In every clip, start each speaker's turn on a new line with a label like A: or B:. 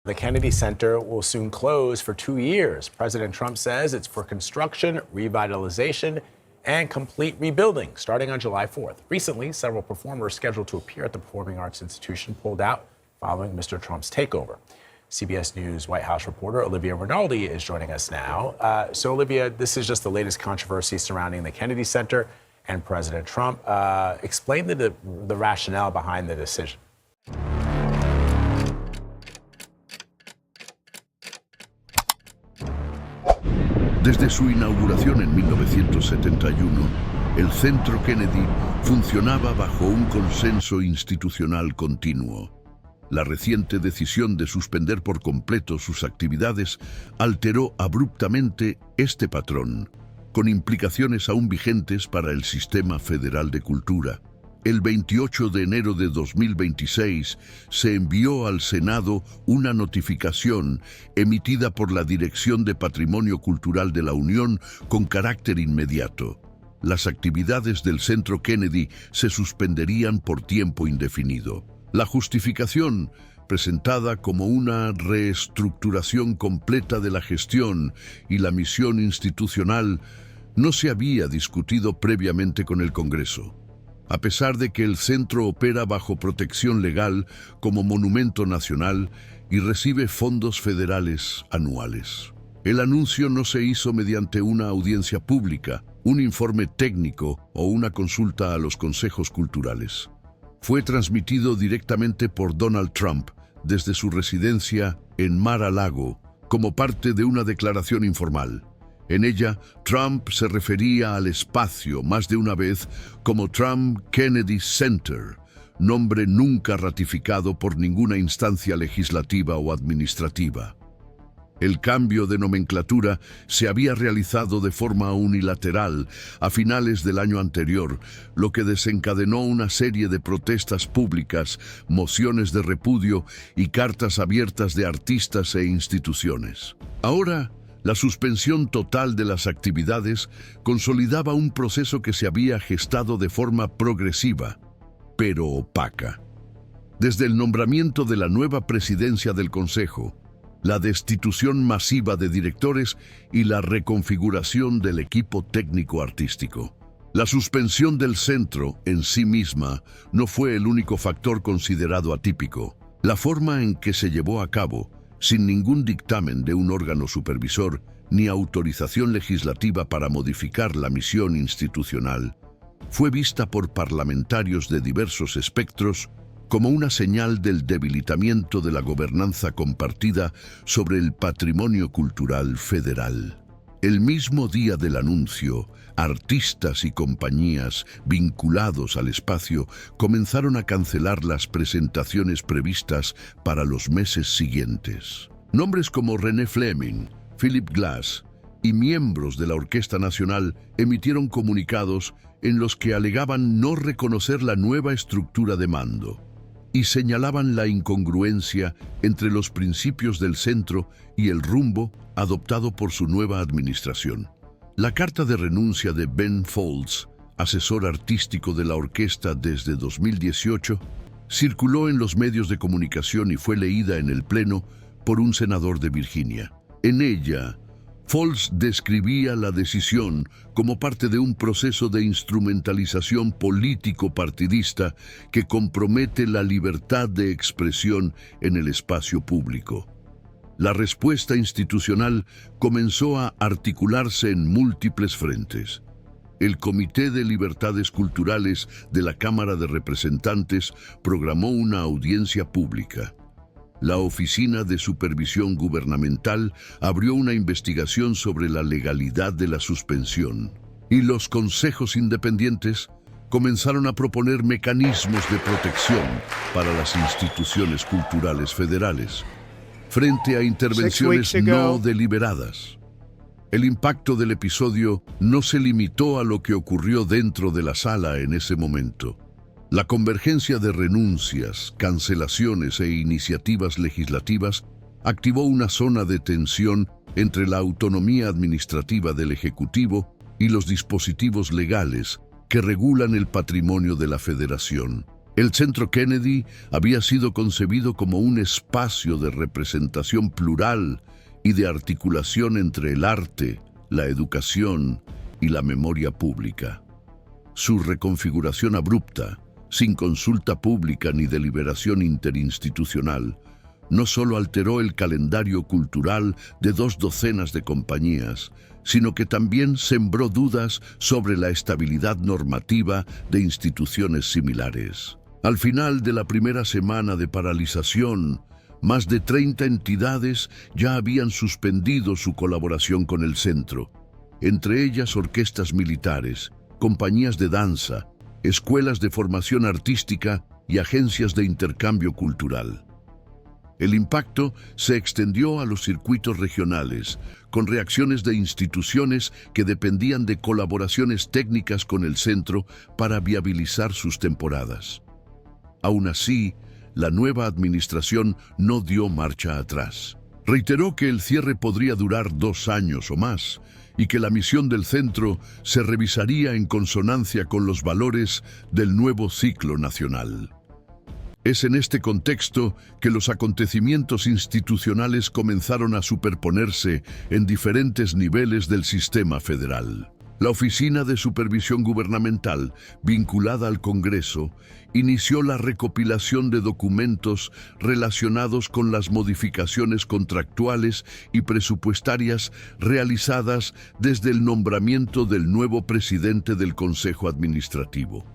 A: The Kennedy Center will soon close for 2 years. President Trump says it's for construction, revitalization, and complete rebuilding starting on July 4th. Recently, several performers scheduled to appear at the Performing Arts Institution pulled out following Mr. Trump's takeover. CBS News White House reporter Olivia Rinaldi is joining us now. So, Olivia, this is just the latest controversy surrounding the Kennedy Center and President Trump. Explain the rationale behind the decision.
B: Desde su inauguración en 1971, el Centro Kennedy funcionaba bajo un consenso institucional continuo. La reciente decisión de suspender por completo sus actividades alteró abruptamente este patrón, con implicaciones aún vigentes para el Sistema Federal de Cultura. El 28 de enero de 2026 se envió al Senado una notificación emitida por la Dirección de Patrimonio Cultural de la Unión con carácter inmediato. Las actividades del Centro Kennedy se suspenderían por tiempo indefinido. La justificación, presentada como una reestructuración completa de la gestión y la misión institucional, no se había discutido previamente con el Congreso. A pesar de que el centro opera bajo protección legal como monumento nacional y recibe fondos federales anuales. El anuncio no se hizo mediante una audiencia pública, un informe técnico o una consulta a los consejos culturales. Fue transmitido directamente por Donald Trump desde su residencia en Mar-a-Lago como parte de una declaración informal. En ella, Trump se refería al espacio más de una vez como Trump Kennedy Center, nombre nunca ratificado por ninguna instancia legislativa o administrativa. El cambio de nomenclatura se había realizado de forma unilateral a finales del año anterior, lo que desencadenó una serie de protestas públicas, mociones de repudio y cartas abiertas de artistas e instituciones. Ahora, la suspensión total de las actividades consolidaba un proceso que se había gestado de forma progresiva, pero opaca. Desde el nombramiento de la nueva presidencia del Consejo, la destitución masiva de directores y la reconfiguración del equipo técnico-artístico. La suspensión del centro en sí misma no fue el único factor considerado atípico. La forma en que se llevó a cabo, sin ningún dictamen de un órgano supervisor ni autorización legislativa para modificar la misión institucional, fue vista por parlamentarios de diversos espectros como una señal del debilitamiento de la gobernanza compartida sobre el patrimonio cultural federal. El mismo día del anuncio, artistas y compañías vinculados al espacio comenzaron a cancelar las presentaciones previstas para los meses siguientes. Nombres como René Fleming, Philip Glass y miembros de la Orquesta Nacional emitieron comunicados en los que alegaban no reconocer la nueva estructura de mando y señalaban la incongruencia entre los principios del centro y el rumbo adoptado por su nueva administración. La carta de renuncia de Ben Folds, asesor artístico de la orquesta desde 2018, circuló en los medios de comunicación y fue leída en el Pleno por un senador de Virginia. En ella, Folds describía la decisión como parte de un proceso de instrumentalización político-partidista que compromete la libertad de expresión en el espacio público. La respuesta institucional comenzó a articularse en múltiples frentes. El Comité de Libertades Culturales de la Cámara de Representantes programó una audiencia pública. La Oficina de Supervisión Gubernamental abrió una investigación sobre la legalidad de la suspensión. Y los consejos independientes comenzaron a proponer mecanismos de protección para las instituciones culturales federales, frente a intervenciones no deliberadas. El impacto del episodio no se limitó a lo que ocurrió dentro de la sala en ese momento. La convergencia de renuncias, cancelaciones e iniciativas legislativas activó una zona de tensión entre la autonomía administrativa del Ejecutivo y los dispositivos legales que regulan el patrimonio de la Federación. El Centro Kennedy había sido concebido como un espacio de representación plural y de articulación entre el arte, la educación y la memoria pública. Su reconfiguración abrupta, sin consulta pública ni deliberación interinstitucional, no solo alteró el calendario cultural de 2 docenas de compañías, sino que también sembró dudas sobre la estabilidad normativa de instituciones similares. Al final de la primera semana de paralización, más de 30 entidades ya habían suspendido su colaboración con el centro, entre ellas orquestas militares, compañías de danza, escuelas de formación artística y agencias de intercambio cultural. El impacto se extendió a los circuitos regionales, con reacciones de instituciones que dependían de colaboraciones técnicas con el centro para viabilizar sus temporadas. Aún así, la nueva administración no dio marcha atrás. Reiteró que el cierre podría durar 2 años o más y que la misión del centro se revisaría en consonancia con los valores del nuevo ciclo nacional. Es en este contexto que los acontecimientos institucionales comenzaron a superponerse en diferentes niveles del sistema federal. La Oficina de Supervisión Gubernamental, vinculada al Congreso, inició la recopilación de documentos relacionados con las modificaciones contractuales y presupuestarias realizadas desde el nombramiento del nuevo presidente del Consejo Administrativo.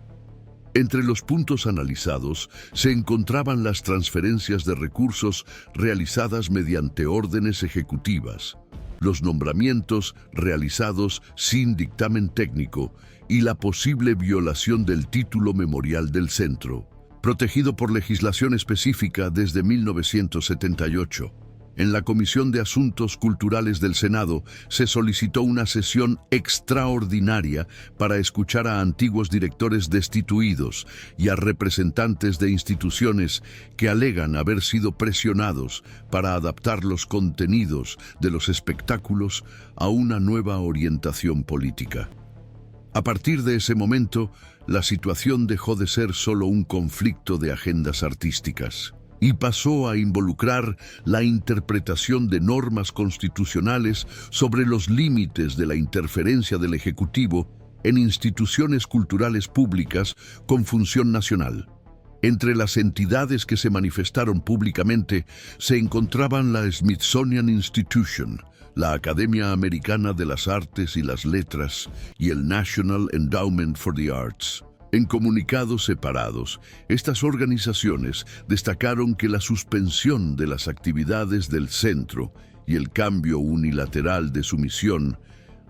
B: Entre los puntos analizados se encontraban las transferencias de recursos realizadas mediante órdenes ejecutivas, los nombramientos realizados sin dictamen técnico y la posible violación del título memorial del centro, protegido por legislación específica desde 1978. En la Comisión de Asuntos Culturales del Senado se solicitó una sesión extraordinaria para escuchar a antiguos directores destituidos y a representantes de instituciones que alegan haber sido presionados para adaptar los contenidos de los espectáculos a una nueva orientación política. A partir de ese momento, la situación dejó de ser solo un conflicto de agendas artísticas y pasó a involucrar la interpretación de normas constitucionales sobre los límites de la interferencia del Ejecutivo en instituciones culturales públicas con función nacional. Entre las entidades que se manifestaron públicamente se encontraban la Smithsonian Institution, la Academia Americana de las Artes y las Letras y el National Endowment for the Arts. En comunicados separados, estas organizaciones destacaron que la suspensión de las actividades del centro y el cambio unilateral de su misión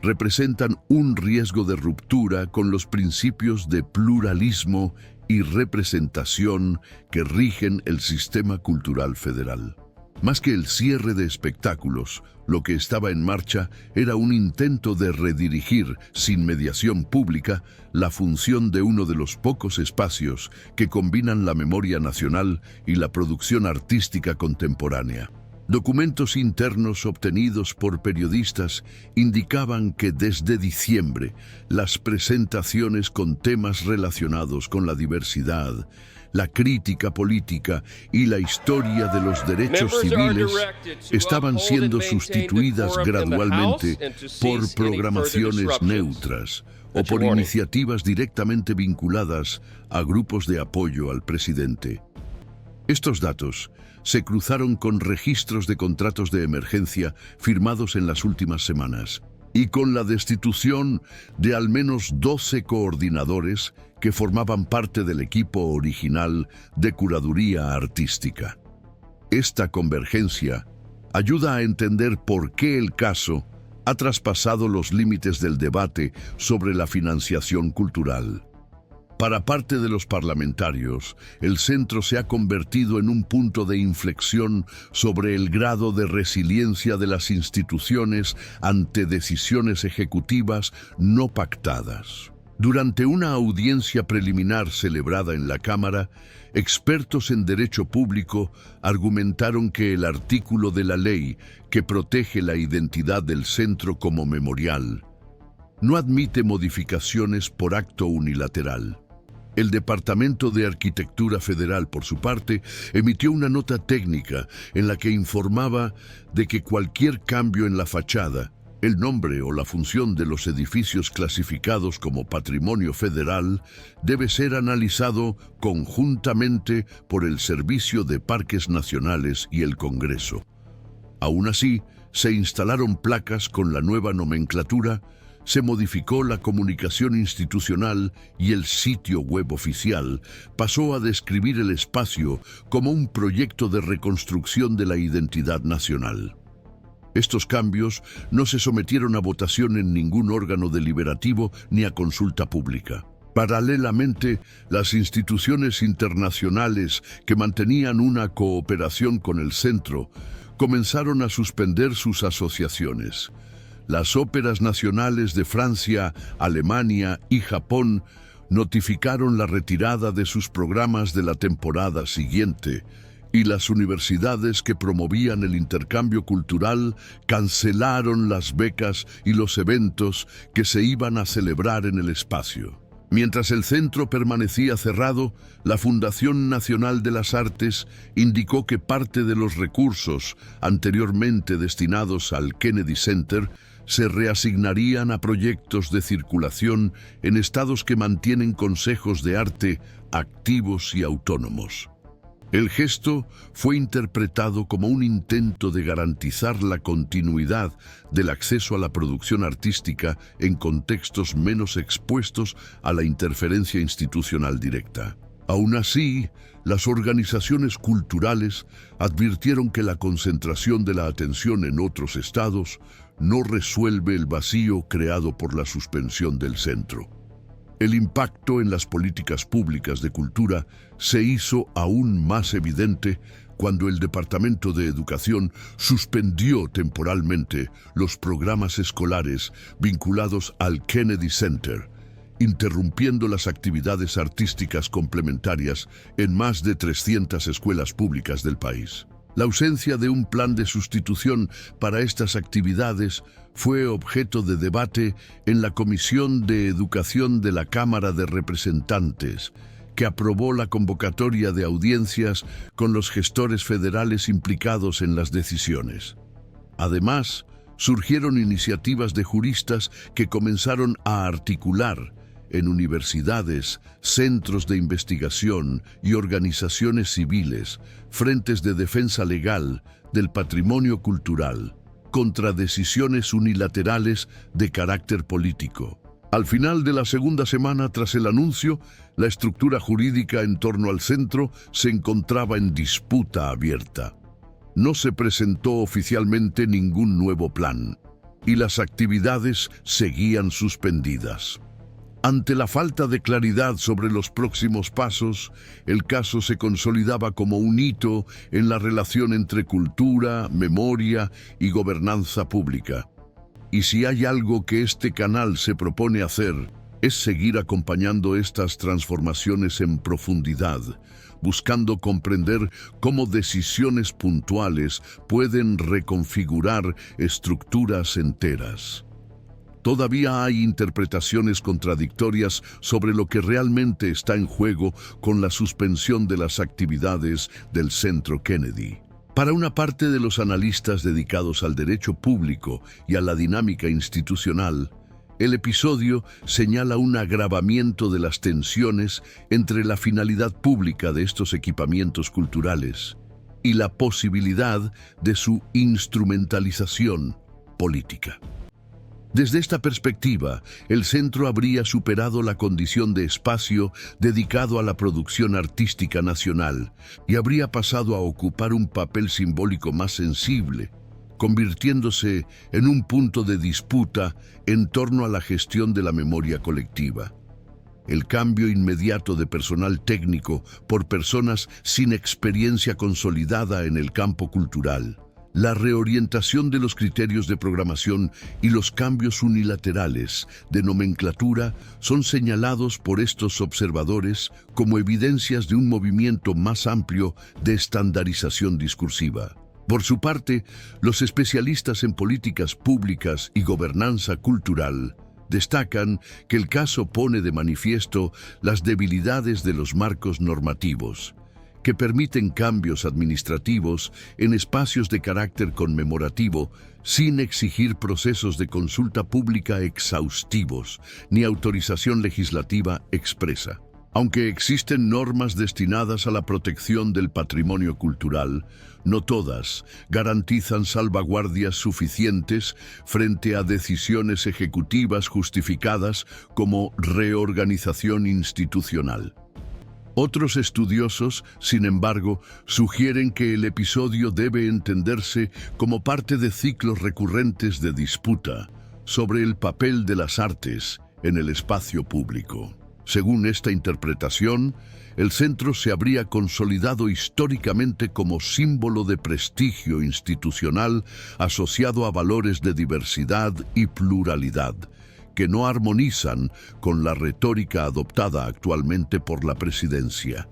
B: representan un riesgo de ruptura con los principios de pluralismo y representación que rigen el sistema cultural federal. Más que el cierre de espectáculos, lo que estaba en marcha era un intento de redirigir, sin mediación pública, la función de uno de los pocos espacios que combinan la memoria nacional y la producción artística contemporánea. Documentos internos obtenidos por periodistas indicaban que desde diciembre, las presentaciones con temas relacionados con la diversidad, la crítica política y la historia de los derechos civiles estaban siendo sustituidas gradualmente por programaciones neutras o por iniciativas directamente vinculadas a grupos de apoyo al presidente. Estos datos se cruzaron con registros de contratos de emergencia firmados en las últimas semanas y con la destitución de al menos 12 coordinadores que formaban parte del equipo original de curaduría artística. Esta convergencia ayuda a entender por qué el caso ha traspasado los límites del debate sobre la financiación cultural. Para parte de los parlamentarios, el centro se ha convertido en un punto de inflexión sobre el grado de resiliencia de las instituciones ante decisiones ejecutivas no pactadas. Durante una audiencia preliminar celebrada en la Cámara, expertos en derecho público argumentaron que el artículo de la ley que protege la identidad del centro como memorial no admite modificaciones por acto unilateral. El Departamento de Arquitectura Federal, por su parte, emitió una nota técnica en la que informaba de que cualquier cambio en la fachada, el nombre o la función de los edificios clasificados como patrimonio federal debe ser analizado conjuntamente por el Servicio de Parques Nacionales y el Congreso. Aún así, se instalaron placas con la nueva nomenclatura, se modificó la comunicación institucional y el sitio web oficial pasó a describir el espacio como un proyecto de reconstrucción de la identidad nacional. Estos cambios no se sometieron a votación en ningún órgano deliberativo ni a consulta pública. Paralelamente, las instituciones internacionales que mantenían una cooperación con el centro comenzaron a suspender sus asociaciones. Las óperas nacionales de Francia, Alemania y Japón notificaron la retirada de sus programas de la temporada siguiente, y las universidades que promovían el intercambio cultural cancelaron las becas y los eventos que se iban a celebrar en el espacio. Mientras el centro permanecía cerrado, la Fundación Nacional de las Artes indicó que parte de los recursos anteriormente destinados al Kennedy Center se reasignarían a proyectos de circulación en estados que mantienen consejos de arte activos y autónomos. El gesto fue interpretado como un intento de garantizar la continuidad del acceso a la producción artística en contextos menos expuestos a la interferencia institucional directa. Aún así, las organizaciones culturales advirtieron que la concentración de la atención en otros estados no resuelve el vacío creado por la suspensión del centro. El impacto en las políticas públicas de cultura se hizo aún más evidente cuando el Departamento de Educación suspendió temporalmente los programas escolares vinculados al Kennedy Center, interrumpiendo las actividades artísticas complementarias en más de 300 escuelas públicas del país. La ausencia de un plan de sustitución para estas actividades fue objeto de debate en la Comisión de Educación de la Cámara de Representantes, que aprobó la convocatoria de audiencias con los gestores federales implicados en las decisiones. Además, surgieron iniciativas de juristas que comenzaron a articular en universidades, centros de investigación y organizaciones civiles, frentes de defensa legal del patrimonio cultural, contra decisiones unilaterales de carácter político. Al final de la segunda semana tras el anuncio, la estructura jurídica en torno al centro se encontraba en disputa abierta. No se presentó oficialmente ningún nuevo plan, y las actividades seguían suspendidas. Ante la falta de claridad sobre los próximos pasos, el caso se consolidaba como un hito en la relación entre cultura, memoria y gobernanza pública. Y si hay algo que este canal se propone hacer, es seguir acompañando estas transformaciones en profundidad, buscando comprender cómo decisiones puntuales pueden reconfigurar estructuras enteras. Todavía hay interpretaciones contradictorias sobre lo que realmente está en juego con la suspensión de las actividades del Centro Kennedy. Para una parte de los analistas dedicados al derecho público y a la dinámica institucional, el episodio señala un agravamiento de las tensiones entre la finalidad pública de estos equipamientos culturales y la posibilidad de su instrumentalización política. Desde esta perspectiva, el centro habría superado la condición de espacio dedicado a la producción artística nacional y habría pasado a ocupar un papel simbólico más sensible, convirtiéndose en un punto de disputa en torno a la gestión de la memoria colectiva. El cambio inmediato de personal técnico por personas sin experiencia consolidada en el campo cultural, la reorientación de los criterios de programación y los cambios unilaterales de nomenclatura son señalados por estos observadores como evidencias de un movimiento más amplio de estandarización discursiva. Por su parte, los especialistas en políticas públicas y gobernanza cultural destacan que el caso pone de manifiesto las debilidades de los marcos normativos, que permiten cambios administrativos en espacios de carácter conmemorativo sin exigir procesos de consulta pública exhaustivos ni autorización legislativa expresa. Aunque existen normas destinadas a la protección del patrimonio cultural, no todas garantizan salvaguardias suficientes frente a decisiones ejecutivas justificadas como reorganización institucional. Otros estudiosos, sin embargo, sugieren que el episodio debe entenderse como parte de ciclos recurrentes de disputa sobre el papel de las artes en el espacio público. Según esta interpretación, el centro se habría consolidado históricamente como símbolo de prestigio institucional asociado a valores de diversidad y pluralidad, que no armonizan con la retórica adoptada actualmente por la presidencia.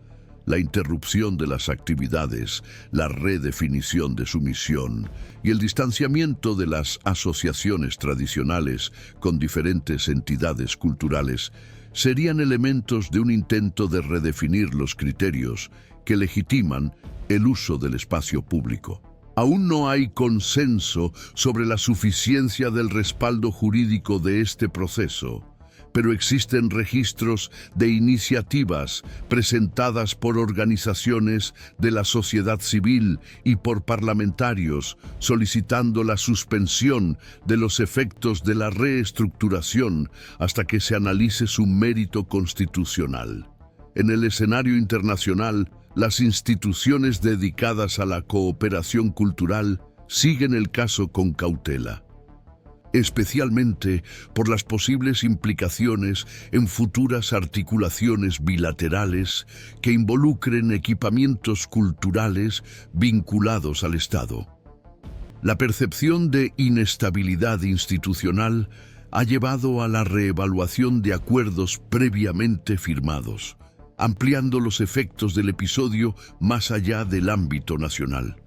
B: La interrupción de las actividades, la redefinición de su misión y el distanciamiento de las asociaciones tradicionales con diferentes entidades culturales serían elementos de un intento de redefinir los criterios que legitiman el uso del espacio público. Aún no hay consenso sobre la suficiencia del respaldo jurídico de este proceso, pero existen registros de iniciativas presentadas por organizaciones de la sociedad civil y por parlamentarios solicitando la suspensión de los efectos de la reestructuración hasta que se analice su mérito constitucional. En el escenario internacional, las instituciones dedicadas a la cooperación cultural siguen el caso con cautela, especialmente por las posibles implicaciones en futuras articulaciones bilaterales que involucren equipamientos culturales vinculados al Estado. La percepción de inestabilidad institucional ha llevado a la reevaluación de acuerdos previamente firmados, ampliando los efectos del episodio más allá del ámbito nacional.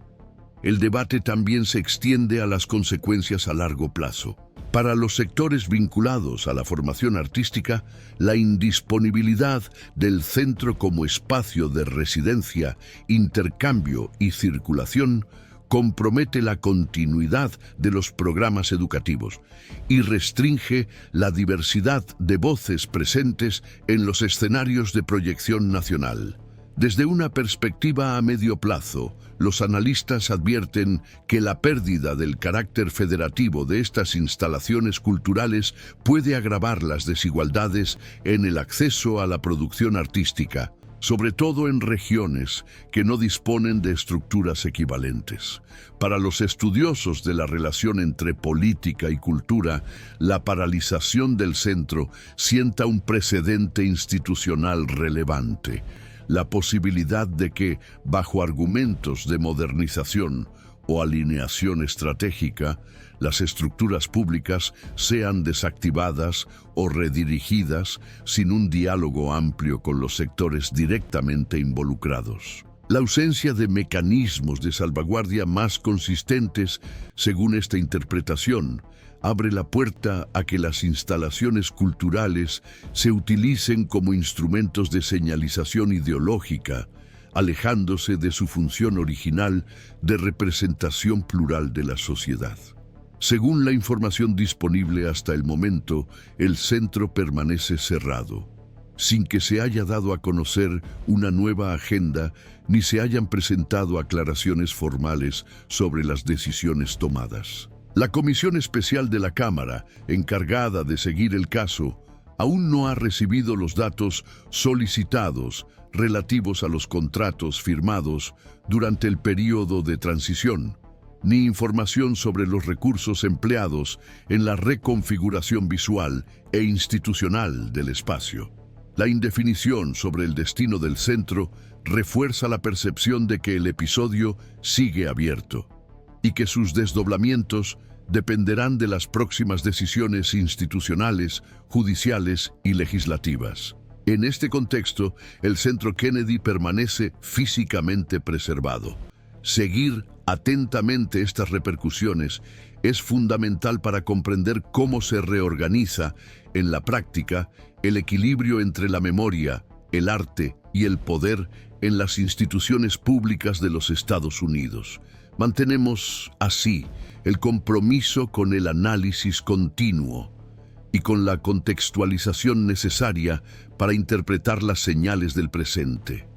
B: El debate también se extiende a las consecuencias a largo plazo. Para los sectores vinculados a la formación artística, la indisponibilidad del centro como espacio de residencia, intercambio y circulación compromete la continuidad de los programas educativos y restringe la diversidad de voces presentes en los escenarios de proyección nacional. Desde una perspectiva a medio plazo, los analistas advierten que la pérdida del carácter federativo de estas instalaciones culturales puede agravar las desigualdades en el acceso a la producción artística, sobre todo en regiones que no disponen de estructuras equivalentes. Para los estudiosos de la relación entre política y cultura, la paralización del centro sienta un precedente institucional relevante. La posibilidad de que, bajo argumentos de modernización o alineación estratégica, las estructuras públicas sean desactivadas o redirigidas sin un diálogo amplio con los sectores directamente involucrados. La ausencia de mecanismos de salvaguardia más consistentes, según esta interpretación, abre la puerta a que las instalaciones culturales se utilicen como instrumentos de señalización ideológica, alejándose de su función original de representación plural de la sociedad. Según la información disponible hasta el momento, el centro permanece cerrado, sin que se haya dado a conocer una nueva agenda ni se hayan presentado aclaraciones formales sobre las decisiones tomadas. La Comisión Especial de la Cámara, encargada de seguir el caso, aún no ha recibido los datos solicitados relativos a los contratos firmados durante el período de transición, ni información sobre los recursos empleados en la reconfiguración visual e institucional del espacio. La indefinición sobre el destino del centro refuerza la percepción de que el episodio sigue abierto y que sus desdoblamientos dependerán de las próximas decisiones institucionales, judiciales y legislativas. En este contexto, el Centro Kennedy permanece físicamente preservado. Seguir atentamente estas repercusiones es fundamental para comprender cómo se reorganiza, en la práctica, el equilibrio entre la memoria, el arte y el poder en las instituciones públicas de los Estados Unidos. Mantenemos, así, el compromiso con el análisis continuo y con la contextualización necesaria para interpretar las señales del presente.